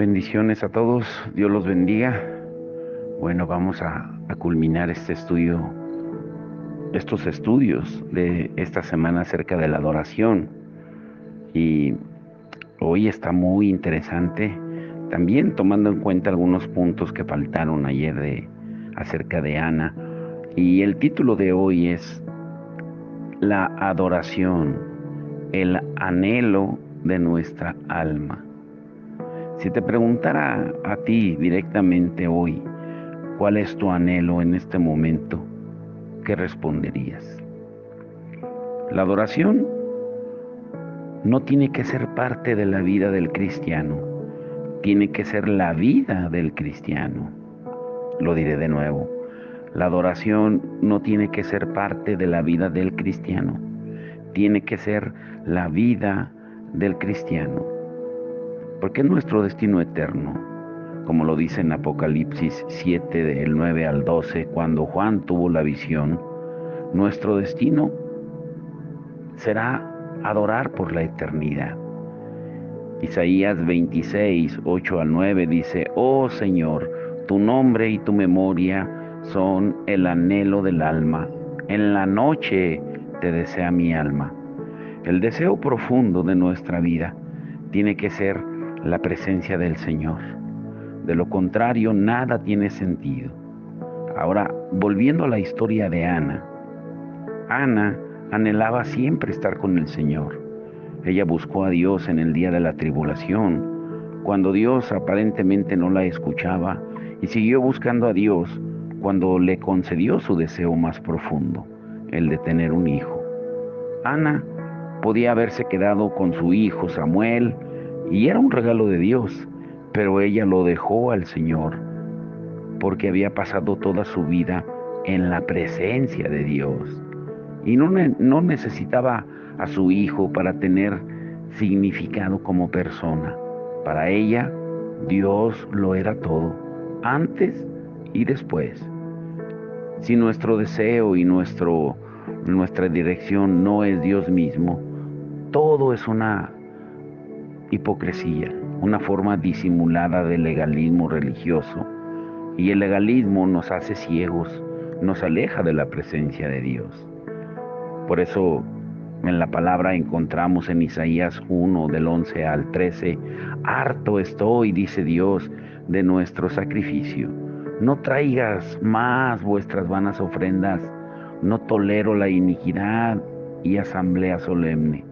Bendiciones a todos, Dios los bendiga. Bueno, vamos a culminar estos estudios de esta semana acerca de la adoración. Y hoy está muy interesante, también tomando en cuenta algunos puntos que faltaron ayer acerca de Ana. Y el título de hoy es La adoración, el anhelo de nuestra alma. Si te preguntara a ti directamente hoy, ¿cuál es tu anhelo en este momento? ¿Qué responderías? La adoración no tiene que ser parte de la vida del cristiano, tiene que ser la vida del cristiano. Lo diré de nuevo. La adoración no tiene que ser parte de la vida del cristiano, tiene que ser la vida del cristiano. Porque es nuestro destino eterno, como lo dice en Apocalipsis 7, del 9 al 12, cuando Juan tuvo la visión. Nuestro destino será adorar por la eternidad. Isaías 26, 8 al 9 dice: Oh Señor, tu nombre y tu memoria son el anhelo del alma. En la noche te desea mi alma. El deseo profundo de nuestra vida tiene que ser la presencia del Señor. De lo contrario, nada tiene sentido. Ahora, volviendo a la historia de Ana. Ana anhelaba siempre estar con el Señor. Ella buscó a Dios en el día de la tribulación, cuando Dios aparentemente no la escuchaba, y siguió buscando a Dios cuando le concedió su deseo más profundo, el de tener un hijo. Ana podía haberse quedado con su hijo Samuel, y era un regalo de Dios, pero ella lo dejó al Señor, porque había pasado toda su vida en la presencia de Dios. Y no necesitaba a su hijo para tener significado como persona. Para ella, Dios lo era todo, antes y después. Si nuestro deseo y nuestra dirección no es Dios mismo, todo es una hipocresía, una forma disimulada de legalismo religioso. Y el legalismo nos hace ciegos, nos aleja de la presencia de Dios. Por eso en la palabra encontramos en Isaías 1, del 11 al 13, harto estoy, dice Dios, de nuestro sacrificio. No traigas más vuestras vanas ofrendas, no tolero la iniquidad y asamblea solemne.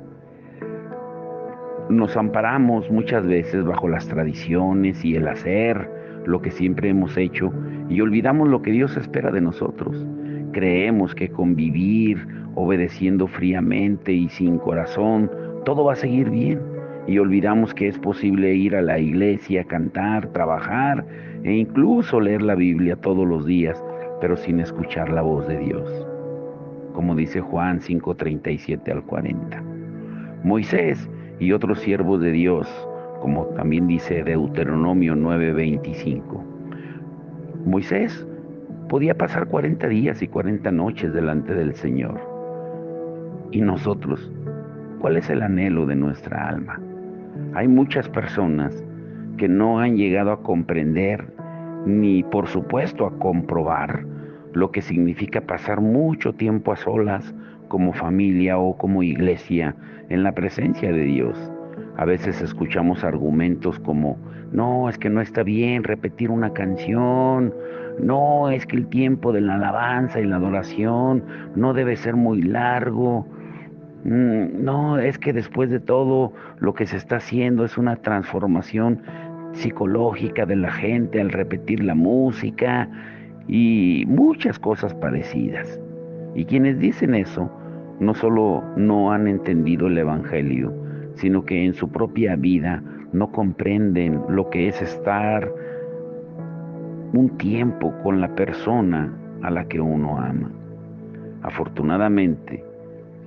Nos amparamos muchas veces bajo las tradiciones y el hacer lo que siempre hemos hecho y olvidamos lo que Dios espera de nosotros. Creemos que convivir, obedeciendo fríamente y sin corazón, todo va a seguir bien. Y olvidamos que es posible ir a la iglesia, cantar, trabajar e incluso leer la Biblia todos los días, pero sin escuchar la voz de Dios. Como dice Juan 5:37 al 40. Moisés y otros siervos de Dios, como también dice Deuteronomio 9:25. Moisés podía pasar 40 días y 40 noches delante del Señor. ¿Y nosotros? ¿Cuál es el anhelo de nuestra alma? Hay muchas personas que no han llegado a comprender, ni por supuesto a comprobar, lo que significa pasar mucho tiempo a solas como familia o como iglesia en la presencia de Dios. A veces escuchamos argumentos como: no, es que no está bien repetir una canción, no, es que el tiempo de la alabanza y la adoración no debe ser muy largo. No, es que después de todo lo que se está haciendo es una transformación psicológica de la gente al repetir la música y muchas cosas parecidas. Y quienes dicen eso no solo no han entendido el Evangelio, sino que en su propia vida no comprenden lo que es estar un tiempo con la persona a la que uno ama. Afortunadamente,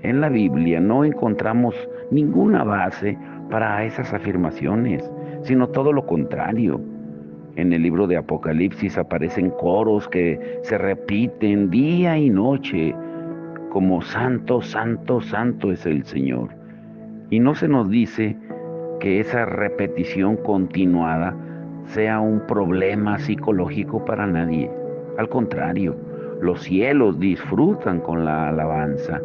en la Biblia no encontramos ninguna base para esas afirmaciones, sino todo lo contrario. En el libro de Apocalipsis aparecen coros que se repiten día y noche, como santo, santo, santo es el Señor. Y no se nos dice que esa repetición continuada sea un problema psicológico para nadie. Al contrario, los cielos disfrutan con la alabanza.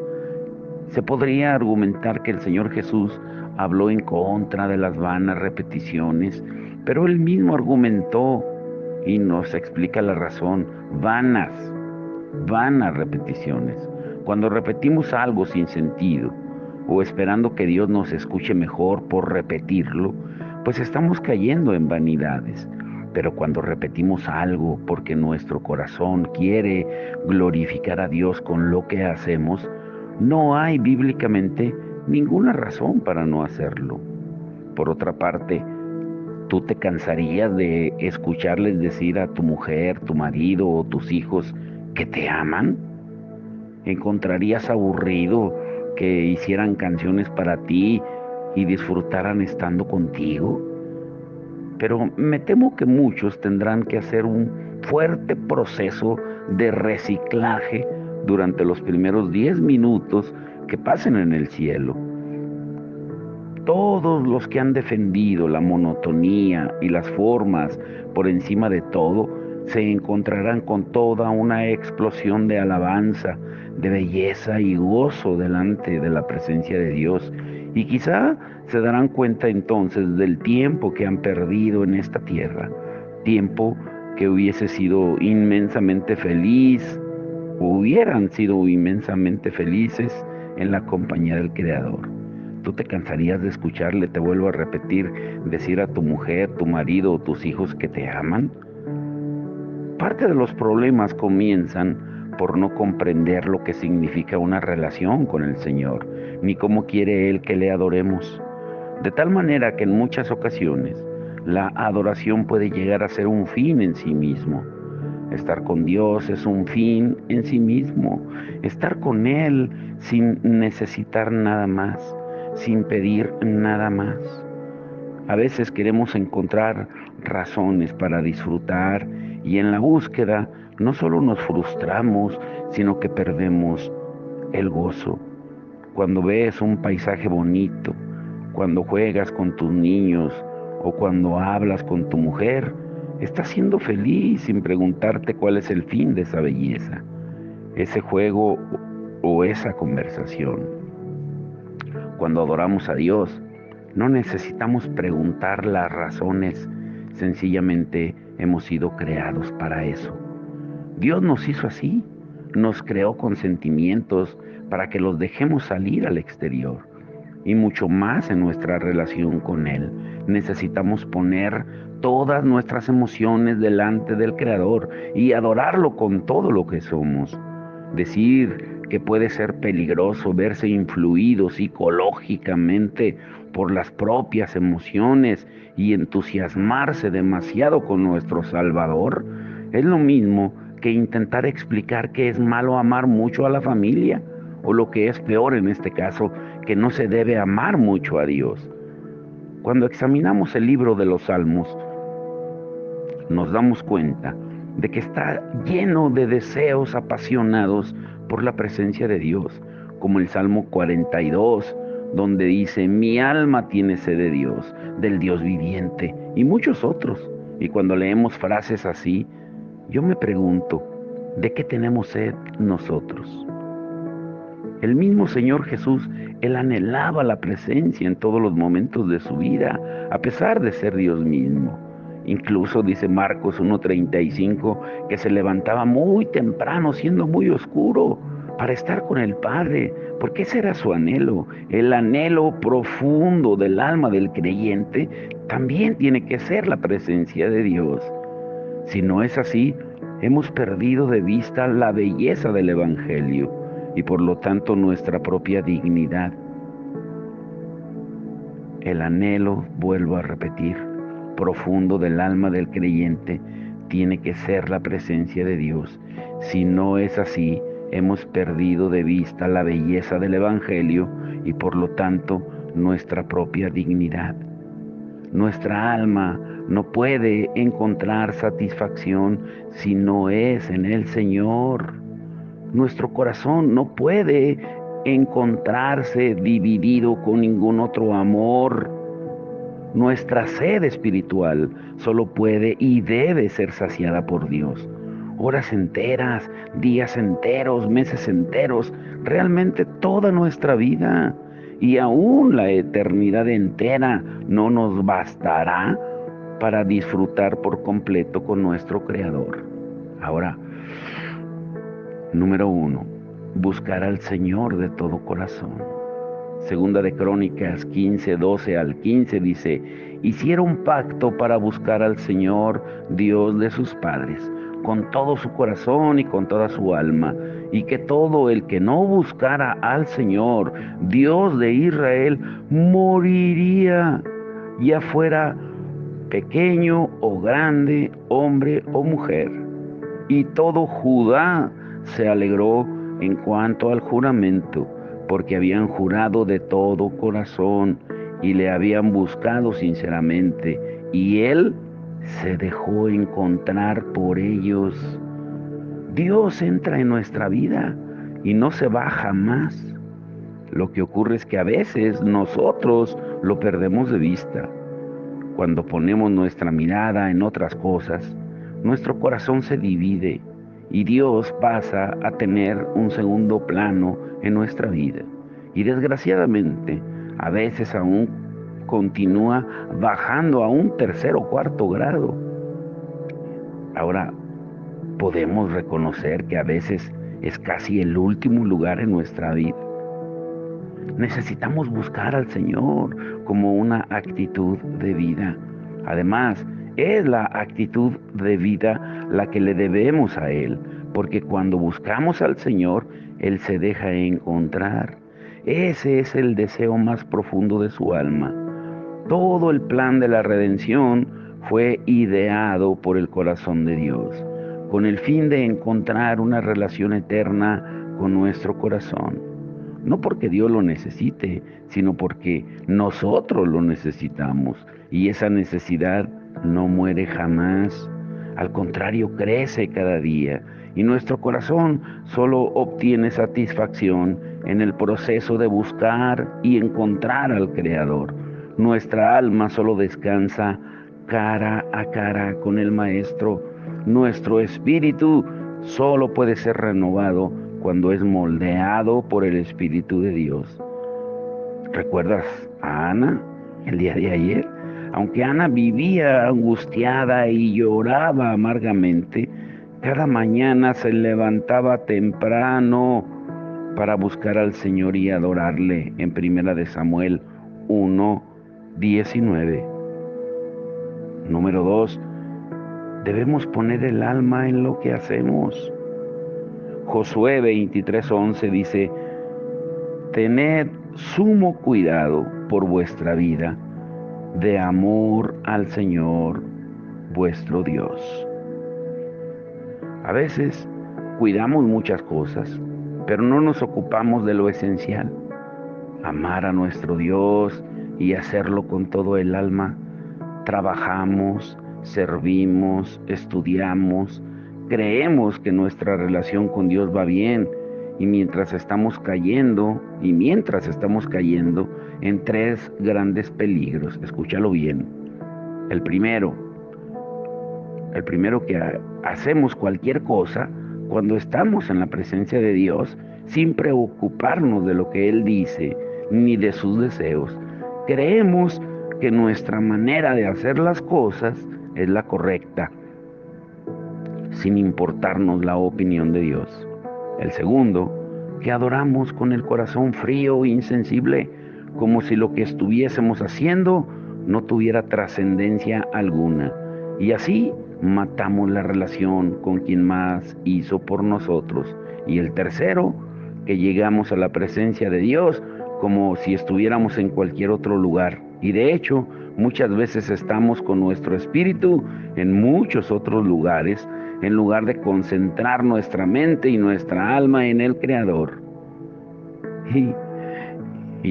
Se podría argumentar que el Señor Jesús habló en contra de las vanas repeticiones, pero él mismo argumentó y nos explica la razón. Vanas repeticiones. Cuando repetimos algo sin sentido o esperando que Dios nos escuche mejor por repetirlo, pues estamos cayendo en vanidades. Pero cuando repetimos algo porque nuestro corazón quiere glorificar a Dios con lo que hacemos, no hay bíblicamente ninguna razón para no hacerlo. Por otra parte, ¿tú te cansarías de escucharles decir a tu mujer, tu marido o tus hijos que te aman? ¿Encontrarías aburrido que hicieran canciones para ti y disfrutaran estando contigo? Pero me temo que muchos tendrán que hacer un fuerte proceso de reciclaje durante los primeros 10 minutos que pasen en el cielo. Todos los que han defendido la monotonía y las formas por encima de todo, se encontrarán con toda una explosión de alabanza, de belleza y gozo delante de la presencia de Dios. Y quizá se darán cuenta entonces del tiempo que han perdido en esta tierra, tiempo que hubiese sido inmensamente feliz, o hubieran sido inmensamente felices en la compañía del Creador. ¿Tú te cansarías de escucharle, te vuelvo a repetir, decir a tu mujer, tu marido o tus hijos que te aman? Parte de los problemas comienzan por no comprender lo que significa una relación con el Señor, ni cómo quiere Él que le adoremos. De tal manera que en muchas ocasiones la adoración puede llegar a ser un fin en sí mismo. Estar con Dios es un fin en sí mismo. Estar con Él sin necesitar nada más, sin pedir nada más. A veces queremos encontrar razones para disfrutar y en la búsqueda no solo nos frustramos, sino que perdemos el gozo. Cuando ves un paisaje bonito, cuando juegas con tus niños o cuando hablas con tu mujer, estás siendo feliz sin preguntarte cuál es el fin de esa belleza, ese juego o esa conversación. Cuando adoramos a Dios, no necesitamos preguntar las razones, sencillamente hemos sido creados para eso. Dios nos hizo así, nos creó con sentimientos para que los dejemos salir al exterior y mucho más en nuestra relación con Él. Necesitamos poner todas nuestras emociones delante del Creador y adorarlo con todo lo que somos. Decir que puede ser peligroso verse influido psicológicamente por las propias emociones y entusiasmarse demasiado con nuestro Salvador es lo mismo que intentar explicar que es malo amar mucho a la familia, o lo que es peor en este caso, que no se debe amar mucho a Dios. Cuando examinamos el libro de los Salmos, nos damos cuenta de que está lleno de deseos apasionados por la presencia de Dios, como el Salmo 42, donde dice, mi alma tiene sed de Dios, del Dios viviente, y muchos otros. Y cuando leemos frases así, yo me pregunto, ¿de qué tenemos sed nosotros? El mismo Señor Jesús, Él anhelaba la presencia en todos los momentos de su vida, a pesar de ser Dios mismo. Incluso dice Marcos 1:35 que se levantaba muy temprano, siendo muy oscuro, para estar con el Padre, porque ese era su anhelo. El anhelo profundo del alma del creyente también tiene que ser la presencia de Dios. Si no es así, hemos perdido de vista la belleza del Evangelio y por lo tanto nuestra propia dignidad. El anhelo, vuelvo a repetir, profundo del alma del creyente tiene que ser la presencia de Dios. Si no es así, hemos perdido de vista la belleza del Evangelio y por lo tanto nuestra propia dignidad. Nuestra alma no puede encontrar satisfacción si no es en el Señor. Nuestro corazón no puede encontrarse dividido con ningún otro amor. Nuestra sed espiritual solo puede y debe ser saciada por Dios. Horas enteras, días enteros, meses enteros, realmente toda nuestra vida y aún la eternidad entera no nos bastará para disfrutar por completo con nuestro Creador. Ahora, número 1, buscar al Señor de todo corazón. Segunda de Crónicas 15, 12 al 15 dice: hicieron pacto para buscar al Señor, Dios de sus padres, con todo su corazón y con toda su alma, y que todo el que no buscara al Señor, Dios de Israel, moriría, ya fuera pequeño o grande, hombre o mujer. Y todo Judá se alegró en cuanto al juramento, porque habían jurado de todo corazón y le habían buscado sinceramente, y él se dejó encontrar por ellos. Dios entra en nuestra vida y no se va jamás. Lo que ocurre es que a veces nosotros lo perdemos de vista. Cuando ponemos nuestra mirada en otras cosas, nuestro corazón se divide y Dios pasa a tener un segundo plano en nuestra vida. Y desgraciadamente, a veces aún continúa bajando a un tercer o cuarto grado. Ahora, podemos reconocer que a veces es casi el último lugar en nuestra vida. Necesitamos buscar al Señor como una actitud de vida. Además, es la actitud de vida la que le debemos a Él, porque cuando buscamos al Señor, Él se deja encontrar. Ese es el deseo más profundo de su alma. Todo el plan de la redención fue ideado por el corazón de Dios, con el fin de encontrar una relación eterna con nuestro corazón. No porque Dios lo necesite, sino porque nosotros lo necesitamos. Y esa necesidad no muere jamás. Al contrario, crece cada día. Y nuestro corazón solo obtiene satisfacción en el proceso de buscar y encontrar al Creador. Nuestra alma solo descansa cara a cara con el Maestro. Nuestro espíritu solo puede ser renovado cuando es moldeado por el Espíritu de Dios. ¿Recuerdas a Ana el día de ayer? Aunque Ana vivía angustiada y lloraba amargamente, cada mañana se levantaba temprano para buscar al Señor y adorarle en 1 de Samuel 1:19. Número 2, debemos poner el alma en lo que hacemos. Josué 23:11 dice: tened sumo cuidado por vuestra vida, de amor al Señor vuestro Dios. A veces cuidamos muchas cosas, pero no nos ocupamos de lo esencial. Amar a nuestro Dios y hacerlo con todo el alma. Trabajamos, servimos, estudiamos, creemos que nuestra relación con Dios va bien y mientras estamos cayendo en tres grandes peligros. Escúchalo bien. El primero que hacemos cualquier cosa cuando estamos en la presencia de Dios sin preocuparnos de lo que Él dice ni de sus deseos. Creemos que nuestra manera de hacer las cosas es la correcta, sin importarnos la opinión de Dios. El segundo, que adoramos con el corazón frío e insensible, como si lo que estuviésemos haciendo no tuviera trascendencia alguna. Y así matamos la relación con quien más hizo por nosotros. Y el tercero, que llegamos a la presencia de Dios como si estuviéramos en cualquier otro lugar. Y de hecho, muchas veces estamos con nuestro espíritu en muchos otros lugares, en lugar de concentrar nuestra mente y nuestra alma en el Creador. Y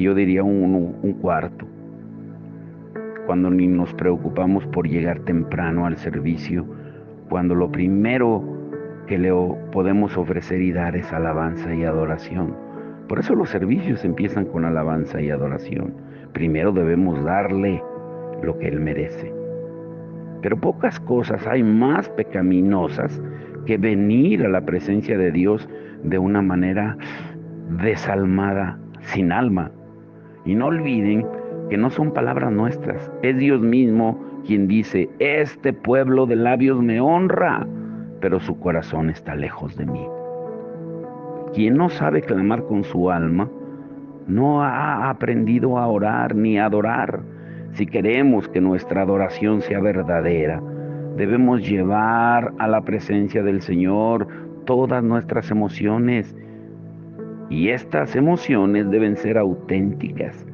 yo diría un cuarto, cuando ni nos preocupamos por llegar temprano al servicio, cuando lo primero que le podemos ofrecer y dar es alabanza y adoración. Por eso los servicios empiezan con alabanza y adoración. Primero debemos darle lo que Él merece. Pero pocas cosas hay más pecaminosas que venir a la presencia de Dios de una manera desalmada, sin alma. Y no olviden que no son palabras nuestras, es Dios mismo quien dice: este pueblo de labios me honra, pero su corazón está lejos de mí. Quien no sabe clamar con su alma, no ha aprendido a orar ni a adorar. Si queremos que nuestra adoración sea verdadera, debemos llevar a la presencia del Señor todas nuestras emociones. Y estas emociones deben ser auténticas.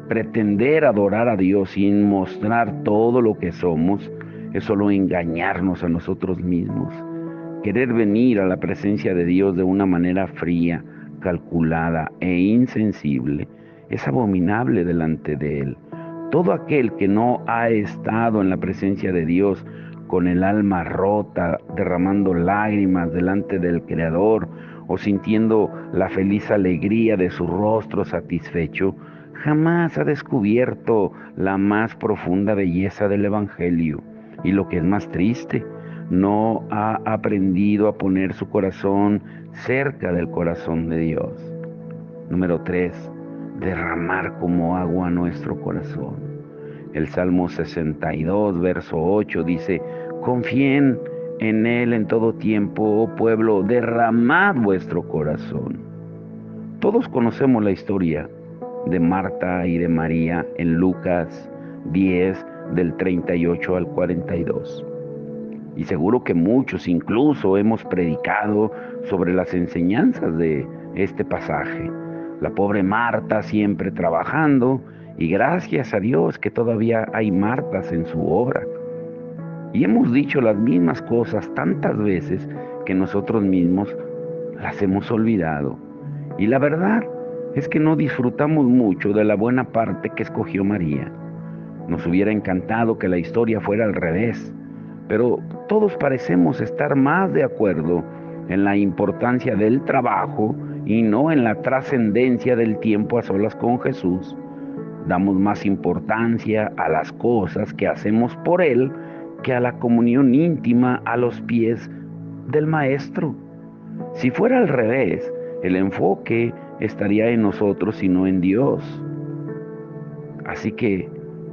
Pretender adorar a Dios sin mostrar todo lo que somos es solo engañarnos a nosotros mismos. Querer venir a la presencia de Dios de una manera fría, calculada e insensible es abominable delante de Él. Todo aquel que no ha estado en la presencia de Dios con el alma rota, derramando lágrimas delante del Creador o sintiendo la feliz alegría de su rostro satisfecho, jamás ha descubierto la más profunda belleza del Evangelio. Y lo que es más triste, no ha aprendido a poner su corazón cerca del corazón de Dios. Número 3, derramar como agua nuestro corazón. El Salmo 62, verso 8 dice: confíen en Él en todo tiempo, oh pueblo, derramad vuestro corazón. Todos conocemos la historia de Marta y de María en Lucas 10, del 38 al 42. Y seguro que muchos incluso hemos predicado sobre las enseñanzas de este pasaje. La pobre Marta siempre trabajando, y gracias a Dios que todavía hay Martas en su obra. Y hemos dicho las mismas cosas tantas veces que nosotros mismos las hemos olvidado. Y la verdad es que no disfrutamos mucho de la buena parte que escogió María. Nos hubiera encantado que la historia fuera al revés, pero todos parecemos estar más de acuerdo en la importancia del trabajo y no en la trascendencia del tiempo a solas con Jesús. Damos más importancia a las cosas que hacemos por Él que a la comunión íntima a los pies del Maestro. Si fuera al revés, el enfoque estaría en nosotros y no en Dios. Así que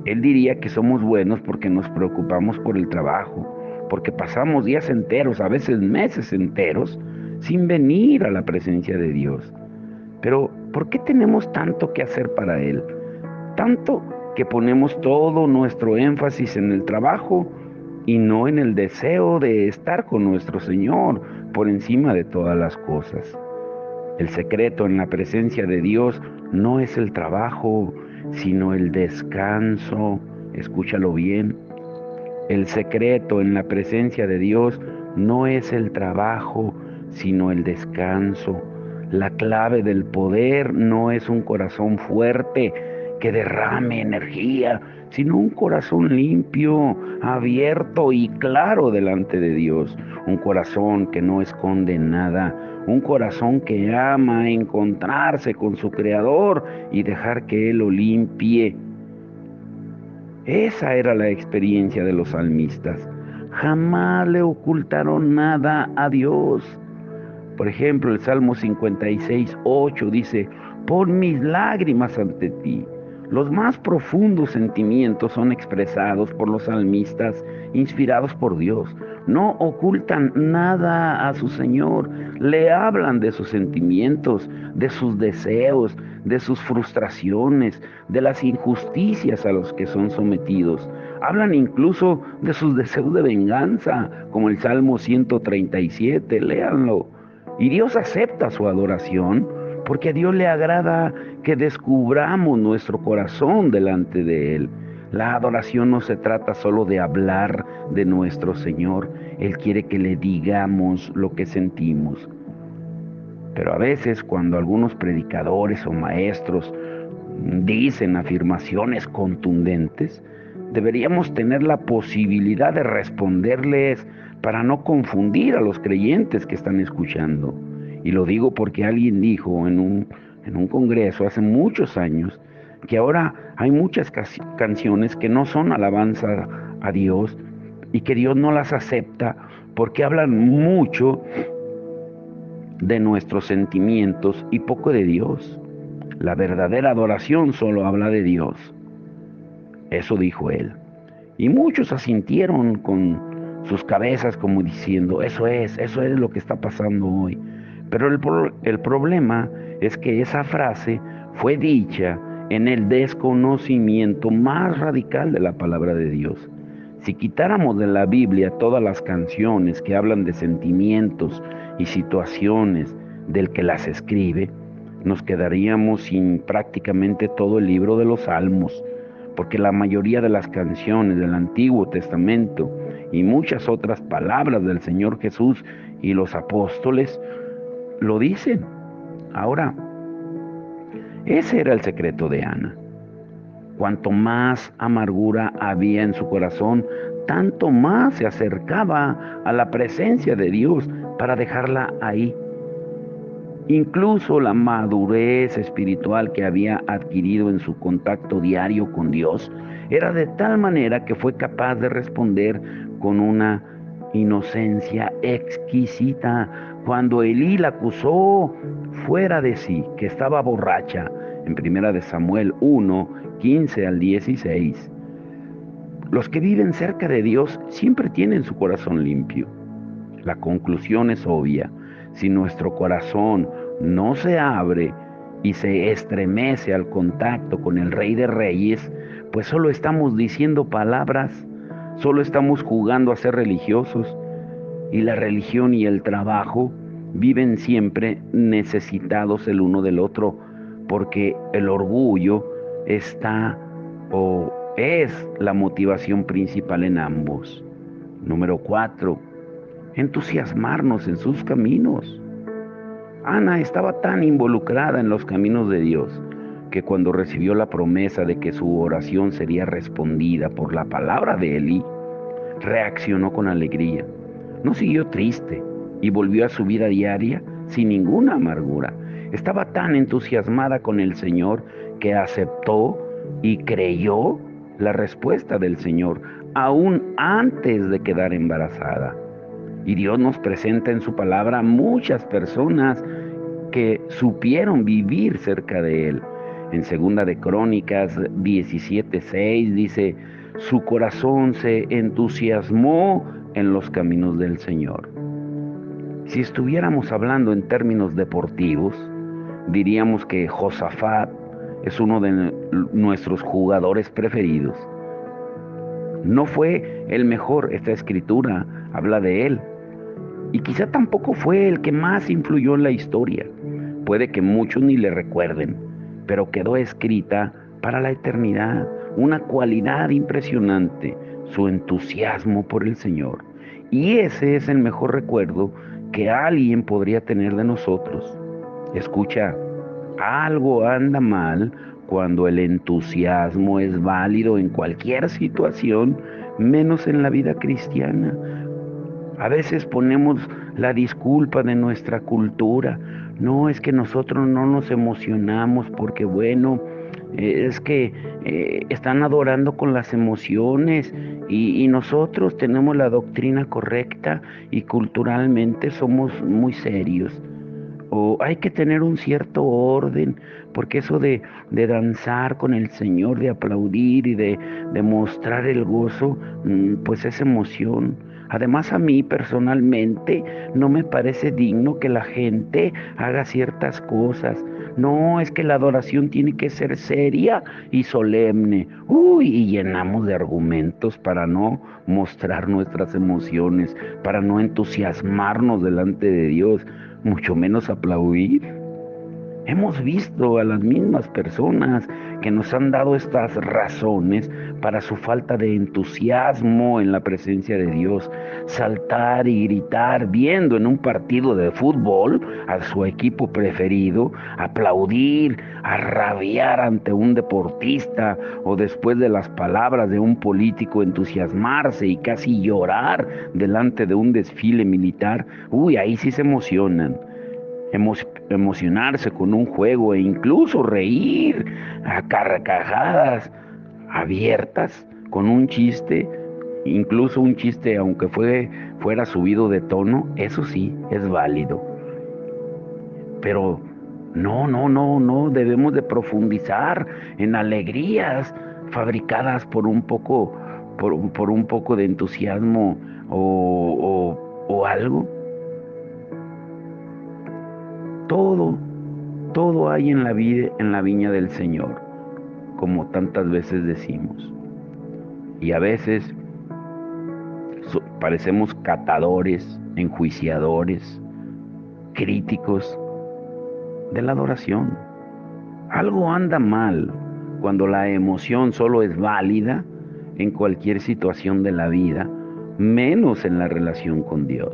Él diría que somos buenos porque nos preocupamos por el trabajo, porque pasamos días enteros, a veces meses enteros, sin venir a la presencia de Dios. Pero, ¿por qué tenemos tanto que hacer para Él? Tanto que ponemos todo nuestro énfasis en el trabajo y no en el deseo de estar con nuestro Señor por encima de todas las cosas. El secreto en la presencia de Dios no es el trabajo, sino el descanso. Escúchalo bien. El secreto en la presencia de Dios no es el trabajo, sino el descanso. La clave del poder no es un corazón fuerte que derrame energía, sino un corazón limpio, abierto y claro delante de Dios. Un corazón que no esconde nada, un corazón que ama encontrarse con su Creador y dejar que Él lo limpie. Esa era la experiencia de los salmistas. Jamás le ocultaron nada a Dios. Por ejemplo, el Salmo 56, 8 dice: pon mis lágrimas ante ti. Los más profundos sentimientos son expresados por los salmistas, inspirados por Dios. No ocultan nada a su Señor. Le hablan de sus sentimientos, de sus deseos, de sus frustraciones, de las injusticias a los que son sometidos. Hablan incluso de sus deseos de venganza, como el Salmo 137, léanlo. Y Dios acepta su adoración porque a Dios le agrada que descubramos nuestro corazón delante de Él. La adoración no se trata solo de hablar de nuestro Señor. Él quiere que le digamos lo que sentimos. Pero a veces cuando algunos predicadores o maestros dicen afirmaciones contundentes, deberíamos tener la posibilidad de responderles para no confundir a los creyentes que están escuchando. Y lo digo porque alguien dijo en un congreso hace muchos años que ahora hay muchas canciones que no son alabanza a Dios y que Dios no las acepta porque hablan mucho de nuestros sentimientos y poco de Dios. La verdadera adoración solo habla de Dios. Eso dijo él. Y muchos asintieron con sus cabezas como diciendo, eso es lo que está pasando hoy. Pero el problema es que esa frase fue dicha en el desconocimiento más radical de la palabra de Dios. Si quitáramos de la Biblia todas las canciones que hablan de sentimientos y situaciones del que las escribe, nos quedaríamos sin prácticamente todo el libro de los Salmos, porque la mayoría de las canciones del Antiguo Testamento y muchas otras palabras del Señor Jesús y los apóstoles lo dicen. Ahora, ese era el secreto de Ana. Cuanto más amargura había en su corazón, tanto más se acercaba a la presencia de Dios para dejarla ahí. Incluso la madurez espiritual que había adquirido en su contacto diario con Dios era de tal manera que fue capaz de responder con una inocencia exquisita cuando Elí la acusó fuera de sí, que estaba borracha, en 1 Samuel 1, 15 al 16. Los que viven cerca de Dios siempre tienen su corazón limpio. La conclusión es obvia. Si nuestro corazón no se abre y se estremece al contacto con el Rey de Reyes, pues solo estamos diciendo palabras, solo estamos jugando a ser religiosos. Y la religión y el trabajo viven siempre necesitados el uno del otro, porque el orgullo está o es la motivación principal en ambos. Número 4. Entusiasmarnos en sus caminos. Ana estaba tan involucrada en los caminos de Dios que cuando recibió la promesa de que su oración sería respondida por la palabra de Elí, reaccionó con alegría. No siguió triste y volvió a su vida diaria sin ninguna amargura. Estaba tan entusiasmada con el Señor que aceptó y creyó la respuesta del Señor aún antes de quedar embarazada. Y Dios nos presenta en su palabra muchas personas que supieron vivir cerca de Él. En 2 de Crónicas 17:6 dice, su corazón se entusiasmó en los caminos del Señor. Si estuviéramos hablando en términos deportivos, diríamos que Josafat es uno de nuestros jugadores preferidos. No fue el mejor, esta escritura habla de él. Y quizá tampoco fue el que más influyó en la historia. Puede que muchos ni le recuerden, pero quedó escrita para la eternidad una cualidad impresionante, su entusiasmo por el Señor. Y ese es el mejor recuerdo que alguien podría tener de nosotros. Escucha, algo anda mal cuando el entusiasmo es válido en cualquier situación, menos en la vida cristiana. A veces ponemos la disculpa de nuestra cultura. No, es que nosotros no nos emocionamos porque, bueno, es que están adorando con las emociones y nosotros tenemos la doctrina correcta y culturalmente somos muy serios. O hay que tener un cierto orden, porque eso de danzar con el Señor, de aplaudir y de mostrar el gozo, pues es emoción. Además, a mí personalmente no me parece digno que la gente haga ciertas cosas. No, es que la adoración tiene que ser seria y solemne. Uy, y llenamos de argumentos para no mostrar nuestras emociones, para no entusiasmarnos delante de Dios, mucho menos aplaudir. Hemos visto a las mismas personas que nos han dado estas razones para su falta de entusiasmo en la presencia de Dios, saltar y gritar viendo en un partido de fútbol a su equipo preferido, aplaudir, rabiar ante un deportista o después de las palabras de un político entusiasmarse y casi llorar delante de un desfile militar. Uy, ahí sí se emocionan. emocionarse con un juego e incluso reír a carcajadas abiertas con un chiste, incluso un chiste aunque fuera subido de tono, eso sí es válido. Pero no debemos de profundizar en alegrías fabricadas por un poco, por un poco de entusiasmo o algo. Todo, todo hay en la vida, en la viña del Señor, como tantas veces decimos. Y a veces parecemos catadores, enjuiciadores, críticos de la adoración. Algo anda mal cuando la emoción solo es válida en cualquier situación de la vida, menos en la relación con Dios.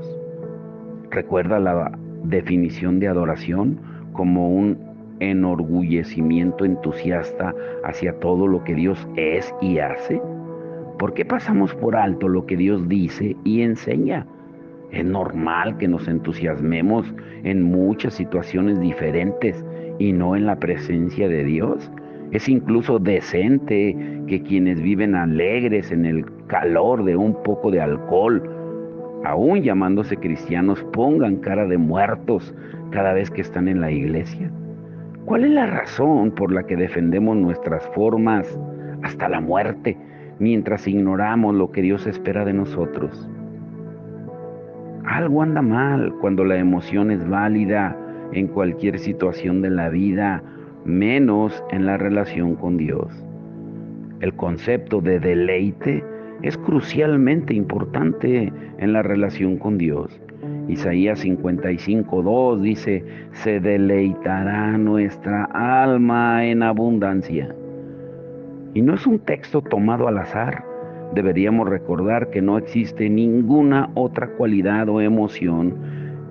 Recuerda la definición de adoración como un enorgullecimiento entusiasta hacia todo lo que Dios es y hace. ¿Por qué pasamos por alto lo que Dios dice y enseña? Es normal que nos entusiasmemos en muchas situaciones diferentes y no en la presencia de Dios. Es incluso decente que quienes viven alegres en el calor de un poco de alcohol, aún llamándose cristianos, pongan cara de muertos cada vez que están en la iglesia. ¿Cuál es la razón por la que defendemos nuestras formas hasta la muerte mientras ignoramos lo que Dios espera de nosotros? Algo anda mal cuando la emoción es válida en cualquier situación de la vida, menos en la relación con Dios. El concepto de deleite es crucialmente importante en la relación con Dios. Isaías 55:2 dice, se deleitará nuestra alma en abundancia. Y no es un texto tomado al azar. Deberíamos recordar que no existe ninguna otra cualidad o emoción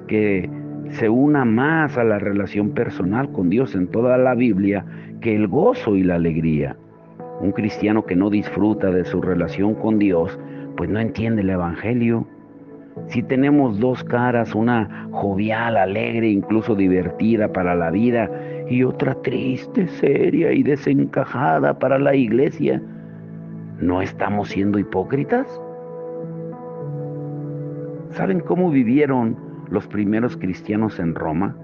que se una más a la relación personal con Dios en toda la Biblia que el gozo y la alegría. Un cristiano que no disfruta de su relación con Dios, pues no entiende el Evangelio. Si tenemos dos caras, una jovial, alegre, incluso divertida para la vida, y otra triste, seria y desencajada para la iglesia, ¿no estamos siendo hipócritas? ¿Saben cómo vivieron los primeros cristianos en Roma?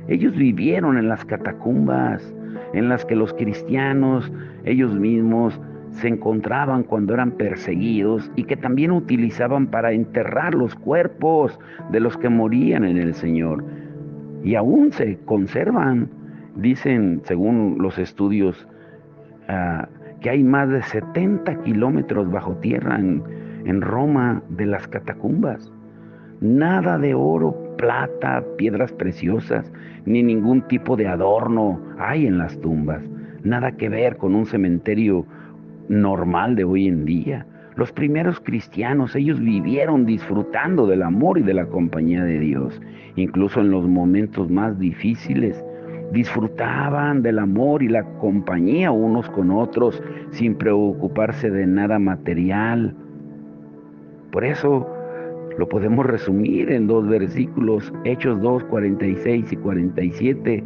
Ellos vivieron en las catacumbas, en las que los cristianos, ellos mismos, se encontraban cuando eran perseguidos y que también utilizaban para enterrar los cuerpos de los que morían en el Señor. Y aún se conservan, dicen, según los estudios, que hay más de 70 kilómetros bajo tierra en Roma de las catacumbas. Nada de oro, plata, piedras preciosas, ni ningún tipo de adorno hay en las tumbas. Nada que ver con un cementerio normal de hoy en día. Los primeros cristianos, ellos vivieron disfrutando del amor y de la compañía de Dios. Incluso en los momentos más difíciles, disfrutaban del amor y la compañía unos con otros sin preocuparse de nada material. Por eso lo podemos resumir en dos versículos, Hechos 2, 46 y 47,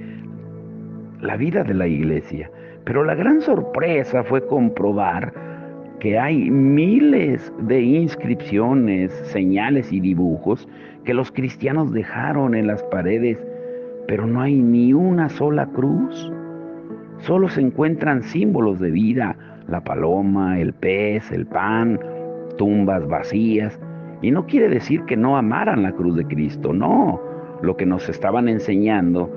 la vida de la iglesia. Pero la gran sorpresa fue comprobar que hay miles de inscripciones, señales y dibujos que los cristianos dejaron en las paredes, pero no hay ni una sola cruz. Solo se encuentran símbolos de vida, la paloma, el pez, el pan, tumbas vacías. Y no quiere decir que no amaran la cruz de Cristo, no. Lo que nos estaban enseñando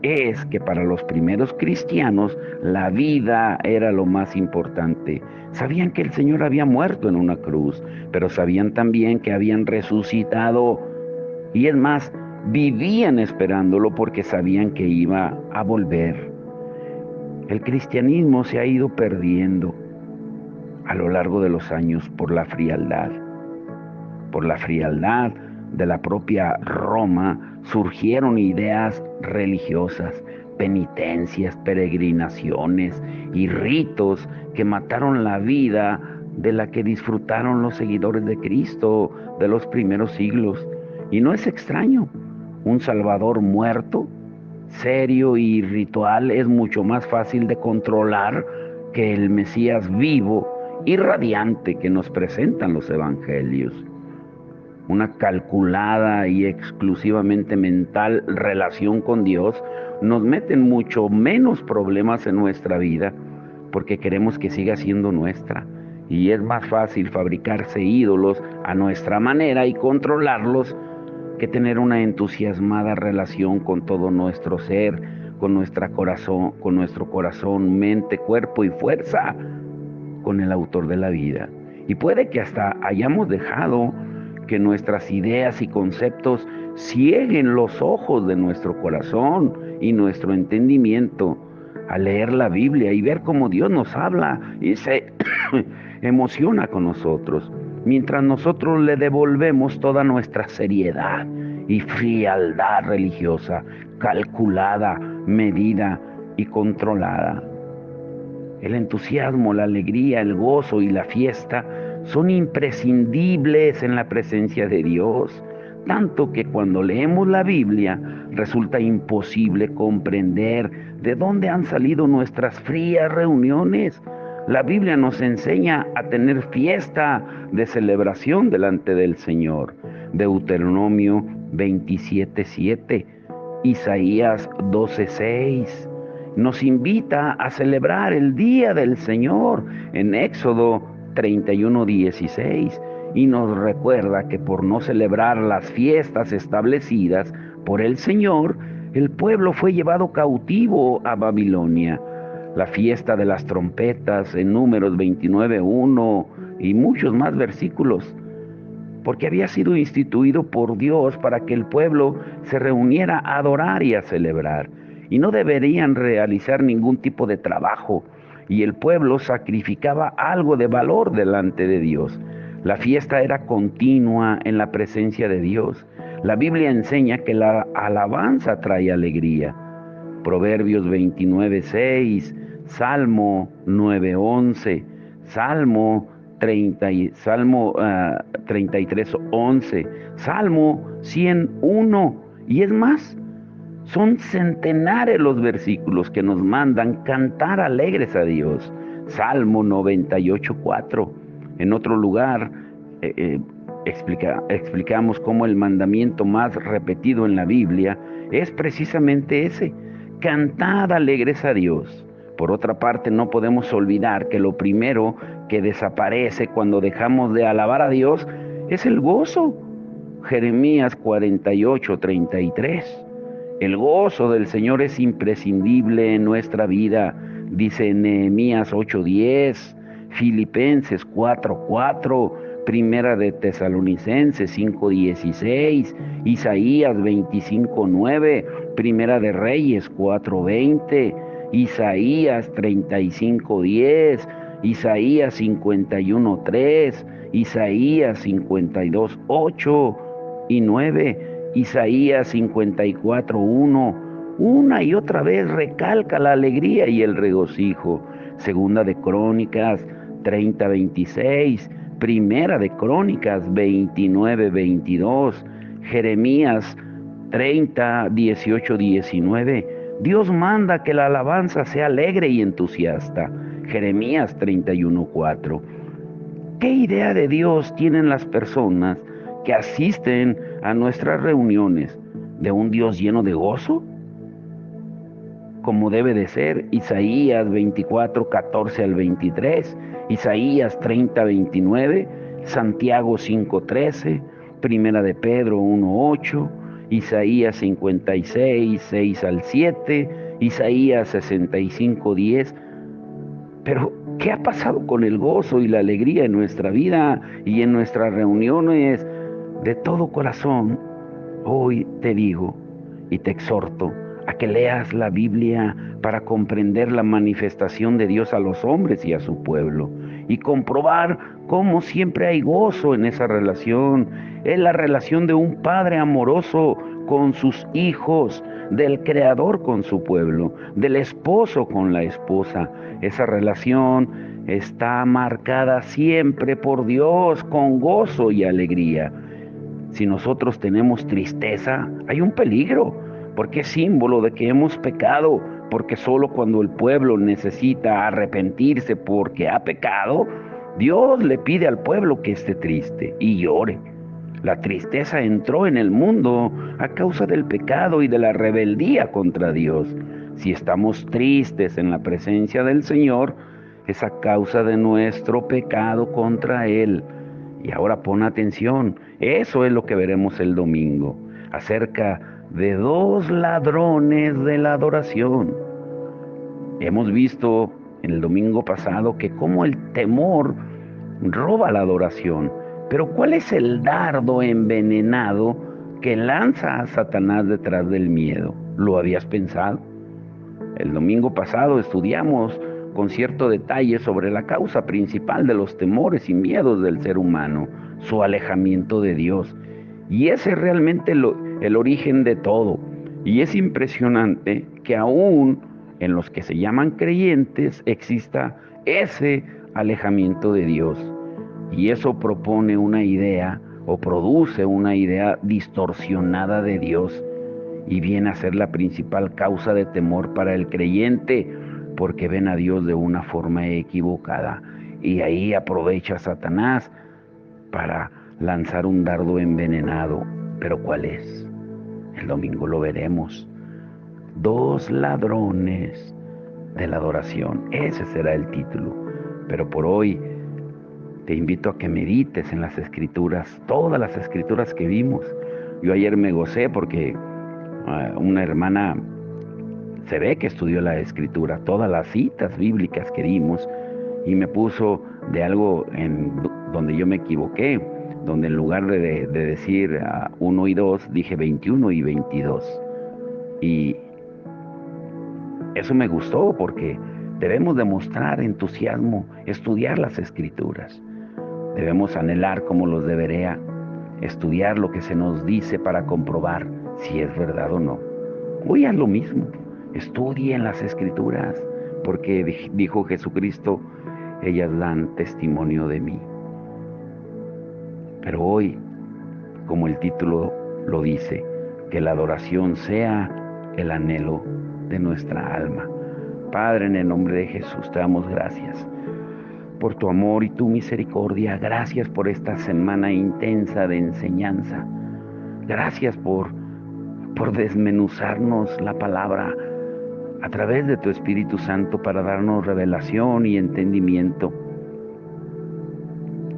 es que para los primeros cristianos la vida era lo más importante. Sabían que el Señor había muerto en una cruz, pero sabían también que habían resucitado. Y es más, vivían esperándolo porque sabían que iba a volver. El cristianismo se ha ido perdiendo a lo largo de los años por la frialdad de la propia Roma. Surgieron ideas religiosas, penitencias, peregrinaciones y ritos que mataron la vida de la que disfrutaron los seguidores de Cristo de los primeros siglos. Y no es extraño, un Salvador muerto serio y ritual es mucho más fácil de controlar que el Mesías vivo y radiante que nos presentan los evangelios. Una calculada y exclusivamente mental relación con Dios nos mete en mucho menos problemas en nuestra vida porque queremos que siga siendo nuestra. Y es más fácil fabricarse ídolos a nuestra manera y controlarlos que tener una entusiasmada relación con todo nuestro ser, con nuestro corazón, mente, cuerpo y fuerza, con el autor de la vida. Y puede que hasta hayamos dejado que nuestras ideas y conceptos cieguen los ojos de nuestro corazón y nuestro entendimiento al leer la Biblia y ver cómo Dios nos habla y se emociona con nosotros, mientras nosotros le devolvemos toda nuestra seriedad y frialdad religiosa, calculada, medida y controlada. El entusiasmo, la alegría, el gozo y la fiesta son imprescindibles en la presencia de Dios, tanto que cuando leemos la Biblia resulta imposible comprender de dónde han salido nuestras frías reuniones. La Biblia nos enseña a tener fiesta de celebración delante del Señor. Deuteronomio 27:7, Isaías 12:6. Nos invita a celebrar el día del Señor en Éxodo 31:16 y nos recuerda que por no celebrar las fiestas establecidas por el Señor, el pueblo fue llevado cautivo a Babilonia. La fiesta de las trompetas en Números 29:1 y muchos más versículos, porque había sido instituido por Dios para que el pueblo se reuniera a adorar y a celebrar, y no deberían realizar ningún tipo de trabajo, y el pueblo sacrificaba algo de valor delante de Dios. La fiesta era continua en la presencia de Dios. La Biblia enseña que la alabanza trae alegría. Proverbios 29:6, Salmo 9:11, Salmo 33:11, Salmo 101, y es más, son centenares los versículos que nos mandan cantar alegres a Dios. Salmo 98:4. En otro lugar explicamos cómo el mandamiento más repetido en la Biblia es precisamente ese: cantad alegres a Dios. Por otra parte, no podemos olvidar que lo primero que desaparece cuando dejamos de alabar a Dios es el gozo. Jeremías 48:33. El gozo del Señor es imprescindible en nuestra vida, dice Nehemías 8:10, Filipenses 4:4, Primera de Tesalonicenses 5:16, Isaías 25:9, Primera de Reyes 4:20, Isaías 35:10, Isaías 51:3, Isaías 52:8 y 9, Isaías 54:1. Una y otra vez recalca la alegría y el regocijo. Segunda de Crónicas 30:26, Primera de Crónicas 29:22, Jeremías 30:18-19. Dios manda que la alabanza sea alegre y entusiasta. Jeremías 31:4. ¿Qué idea de Dios tienen las personas que asisten a nuestras reuniones? ¿De un Dios lleno de gozo? Como debe de ser, Isaías 24:14-23, Isaías 30:29, Santiago 5:13, Primera de Pedro 1:8, Isaías 56:6-7, Isaías 65:10. Pero, ¿qué ha pasado con el gozo y la alegría en nuestra vida y en nuestras reuniones? De todo corazón, hoy te digo y te exhorto a que leas la Biblia para comprender la manifestación de Dios a los hombres y a su pueblo y comprobar cómo siempre hay gozo en esa relación. Es la relación de un padre amoroso con sus hijos, del Creador con su pueblo, del esposo con la esposa. Esa relación está marcada siempre por Dios con gozo y alegría. Si nosotros tenemos tristeza, hay un peligro, porque es símbolo de que hemos pecado, porque solo cuando el pueblo necesita arrepentirse porque ha pecado, Dios le pide al pueblo que esté triste y llore. La tristeza entró en el mundo a causa del pecado y de la rebeldía contra Dios. Si estamos tristes en la presencia del Señor, es a causa de nuestro pecado contra Él. Y ahora pon atención, eso es lo que veremos el domingo, acerca de dos ladrones de la adoración. Hemos visto en el domingo pasado que cómo el temor roba la adoración. Pero ¿cuál es el dardo envenenado que lanza a Satanás detrás del miedo? ¿Lo habías pensado? El domingo pasado estudiamos con cierto detalle sobre la causa principal de los temores y miedos del ser humano, su alejamiento de Dios. Y ese es realmente el origen de todo. Y es impresionante que aún en los que se llaman creyentes exista ese alejamiento de Dios. Y eso propone una idea o produce una idea distorsionada de Dios y viene a ser la principal causa de temor para el creyente, porque ven a Dios de una forma equivocada. Y ahí aprovecha Satanás para lanzar un dardo envenenado. ¿Pero cuál es? El domingo lo veremos. Dos ladrones de la adoración. Ese será el título. Pero por hoy te invito a que medites en las escrituras, todas las escrituras que vimos. Yo ayer me gocé porque una hermana se ve que estudió la escritura, todas las citas bíblicas que vimos, y me puso de algo donde yo me equivoqué, donde en lugar de decir 1 y 2, dije 21 y 22. Y eso me gustó porque debemos demostrar entusiasmo, estudiar las escrituras. Debemos anhelar como los de Berea, estudiar lo que se nos dice para comprobar si es verdad o no. Hoy haz lo mismo, estudien las escrituras, porque dijo Jesucristo, ellas dan testimonio de mí. Pero hoy, como el título lo dice, que la adoración sea el anhelo de nuestra alma. Padre, en el nombre de Jesús te damos gracias por tu amor y tu misericordia. Gracias por esta semana intensa de enseñanza. Gracias por desmenuzarnos la palabra a través de tu Espíritu Santo para darnos revelación y entendimiento.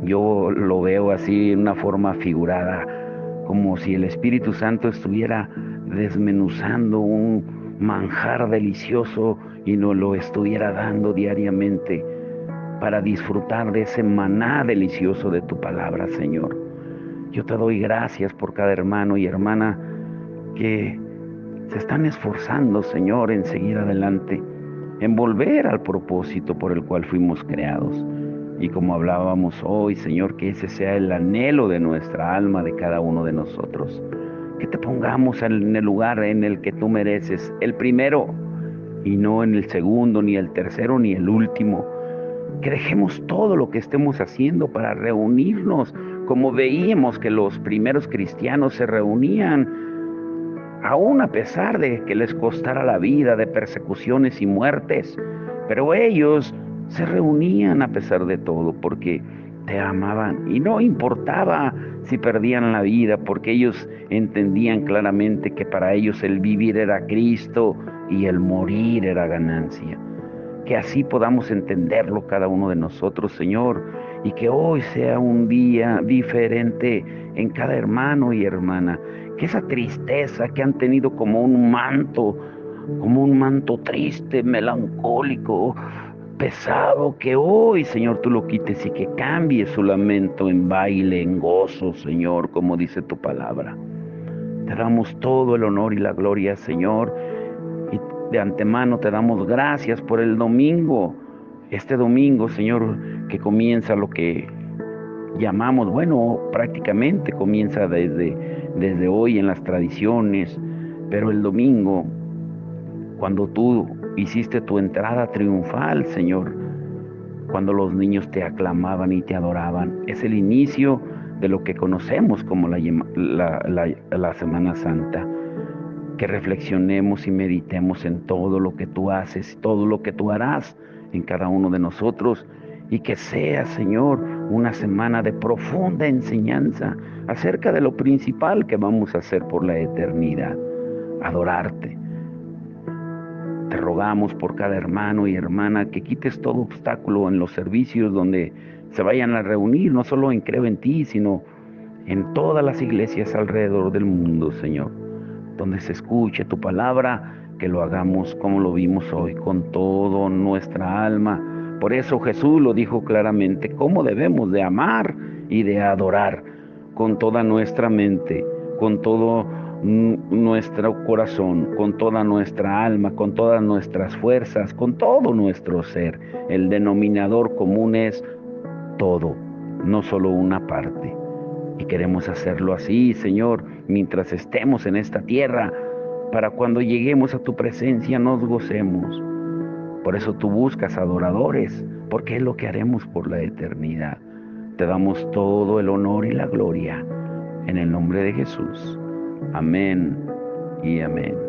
Yo lo veo así en una forma figurada, como si el Espíritu Santo estuviera desmenuzando un manjar delicioso y nos lo estuviera dando diariamente para disfrutar de ese maná delicioso de tu palabra, Señor. Yo te doy gracias por cada hermano y hermana que se están esforzando, Señor, en seguir adelante, en volver al propósito por el cual fuimos creados. Y como hablábamos hoy, Señor, que ese sea el anhelo de nuestra alma, de cada uno de nosotros. Que te pongamos en el lugar en el que tú mereces, el primero, y no en el segundo, ni el tercero, ni el último. Que dejemos todo lo que estemos haciendo para reunirnos, como veíamos que los primeros cristianos se reunían, aún a pesar de que les costara la vida, de persecuciones y muertes. Pero ellos se reunían a pesar de todo, porque te amaban y no importaba si perdían la vida, porque ellos entendían claramente que para ellos el vivir era Cristo y el morir era ganancia. Que así podamos entenderlo cada uno de nosotros, Señor, y que hoy sea un día diferente en cada hermano y hermana. Que esa tristeza que han tenido como un manto triste, melancólico, pesado, que hoy, Señor, tú lo quites y que cambie su lamento en baile, en gozo, Señor, como dice tu palabra. Te damos todo el honor y la gloria, Señor, y de antemano te damos gracias por el domingo, este domingo, Señor, que comienza lo que llamamos, bueno, prácticamente comienza desde hoy en las tradiciones, pero el domingo, cuando tú hiciste tu entrada triunfal, Señor, cuando los niños te aclamaban y te adoraban, es el inicio de lo que conocemos como la Semana Santa. que reflexionemos y meditemos en todo lo que tú haces, todo lo que tú harás en cada uno de nosotros, y que sea, Señor, una semana de profunda enseñanza acerca de lo principal que vamos a hacer por la eternidad: adorarte. Te rogamos por cada hermano y hermana que quites todo obstáculo en los servicios donde se vayan a reunir, no solo en Creo en Ti, sino en todas las iglesias alrededor del mundo, Señor, donde se escuche tu palabra, que lo hagamos como lo vimos hoy, con toda nuestra alma. Por eso Jesús lo dijo claramente: cómo debemos de amar y de adorar, con toda nuestra mente, con todo nuestro corazón, con toda nuestra alma, con todas nuestras fuerzas, con todo nuestro ser. El denominador común es todo, no solo una parte. Y queremos hacerlo así, Señor, mientras estemos en esta tierra, para cuando lleguemos a tu presencia nos gocemos. Por eso tú buscas adoradores, porque es lo que haremos por la eternidad. Te damos todo el honor y la gloria en el nombre de Jesús. Amén y amén.